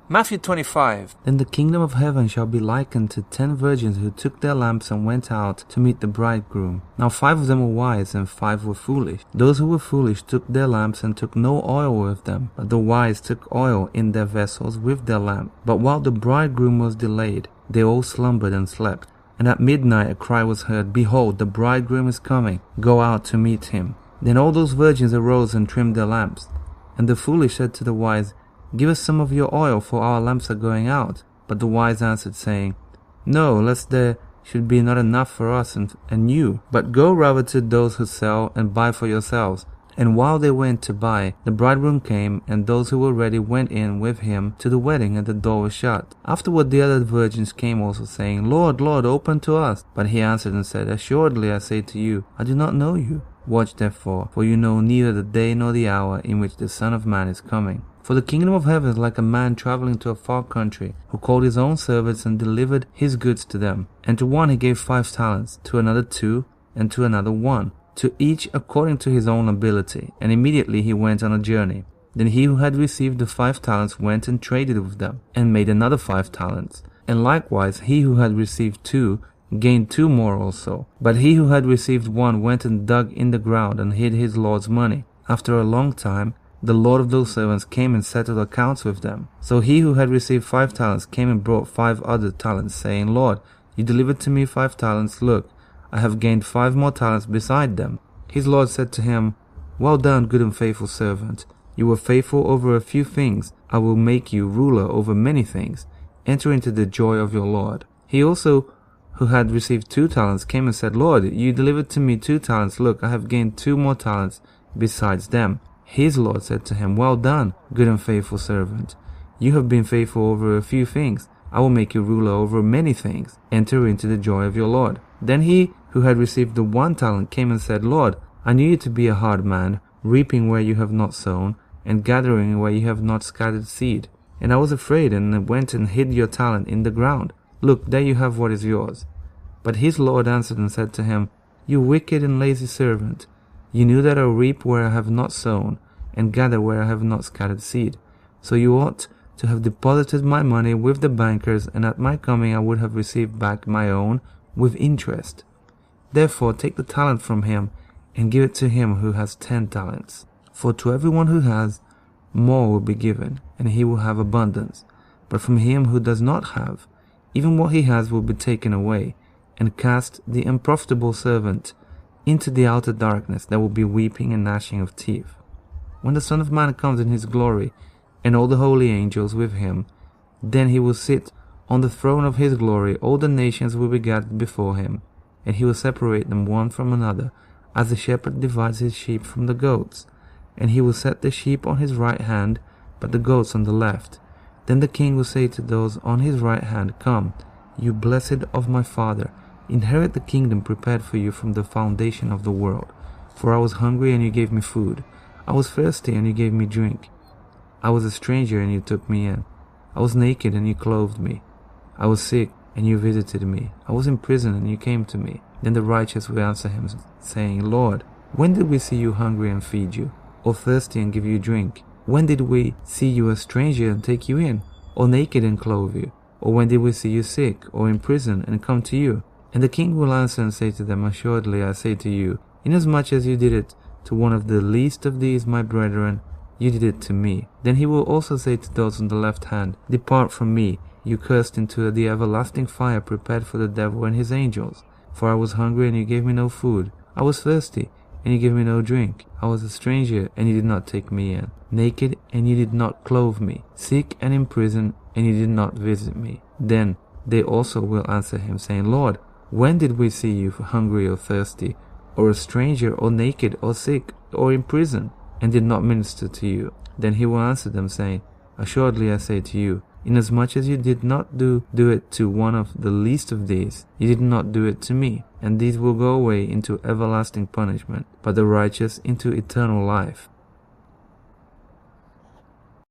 Matthew 25. Then the kingdom of heaven shall be likened to 10 virgins who took their lamps and went out to meet the bridegroom. Now 5 of them were wise and 5 were foolish. Those who were foolish took their lamps and took no oil with them, but the wise took oil in their vessels with their lamp. But while the bridegroom was delayed, they all slumbered and slept. And at midnight a cry was heard, Behold, the bridegroom is coming, go out to meet him. Then all those virgins arose and trimmed their lamps. And the foolish said to the wise, Give us some of your oil, for our lamps are going out. But the wise answered, saying, No, lest there should be not enough for us and you. But go rather to those who sell, and buy for yourselves. And while they went to buy, the bridegroom came, and those who were ready went in with him to the wedding, and the door was shut. Afterward the other virgins came also, saying, Lord, Lord, open to us. But he answered and said, Assuredly I say to you, I do not know you. Watch therefore, for you know neither the day nor the hour in which the Son of Man is coming. For the kingdom of heaven is like a man traveling to a far country, who called his own servants and delivered his goods to them. And to one he gave 5 talents, to another 2, and to another 1, to each according to his own ability. And immediately he went on a journey. Then he who had received the 5 talents went and traded with them, and made another 5 talents. And likewise he who had received 2 gained 2 more also. But he who had received 1 went and dug in the ground and hid his Lord's money. After a long time, the Lord of those servants came and settled accounts with them. So he who had received 5 talents came and brought 5 other talents, saying, Lord, you delivered to me 5 talents. Look, I have gained 5 more talents beside them. His Lord said to him, Well done, good and faithful servant. You were faithful over a few things. I will make you ruler over many things. Enter into the joy of your Lord. He also, who had received 2 talents, came and said, Lord, you delivered to me 2 talents. Look, I have gained 2 more talents besides them. His Lord said to him, Well done, good and faithful servant. You have been faithful over a few things. I will make you ruler over many things. Enter into the joy of your Lord. Then he who had received the 1 talent came and said, Lord, I knew you to be a hard man, reaping where you have not sown, and gathering where you have not scattered seed. And I was afraid, and went and hid your talent in the ground. Look, there you have what is yours. But his Lord answered and said to him, You wicked and lazy servant, you knew that I reap where I have not sown, and gather where I have not scattered seed. So you ought to have deposited my money with the bankers, and at my coming I would have received back my own with interest. Therefore take the talent from him, and give it to him who has 10 talents. For to everyone who has, more will be given, and he will have abundance. But from him who does not have, even what he has will be taken away. And cast the unprofitable servant into the outer darkness. There will be weeping and gnashing of teeth. When the Son of Man comes in his glory, and all the holy angels with him, then he will sit on the throne of his glory. All the nations will be gathered before him, and he will separate them one from another, as the shepherd divides his sheep from the goats. And he will set the sheep on his right hand, but the goats on the left. Then the king will say to those on his right hand, Come, you blessed of my Father, inherit the kingdom prepared for you from the foundation of the world. For I was hungry, and you gave me food. I was thirsty, and you gave me drink. I was a stranger, and you took me in. I was naked, and you clothed me. I was sick, and you visited me. I was in prison, and you came to me. Then the righteous will answer him, saying, Lord, when did we see you hungry and feed you, or thirsty and give you drink? When did we see you a stranger and take you in, or naked and clothe you? Or when did we see you sick, or in prison, and come to you? And the king will answer and say to them, Assuredly I say to you, inasmuch as you did it to one of the least of these my brethren, you did it to me. Then he will also say to those on the left hand, Depart from me, you cursed, into the everlasting fire prepared for the devil and his angels. For I was hungry, and you gave me no food. I was thirsty, and you gave me no drink. I was a stranger, and you did not take me in. Naked, and you did not clothe me. Sick and in prison, and you did not visit me. Then they also will answer him, saying, Lord, when did we see you hungry or thirsty, or a stranger, or naked, or sick, or in prison, and did not minister to you? Then he will answer them, saying, Assuredly I say to you, inasmuch as you did not do it to one of the least of these, you did not do it to me. And these will go away into everlasting punishment, but the righteous into eternal life.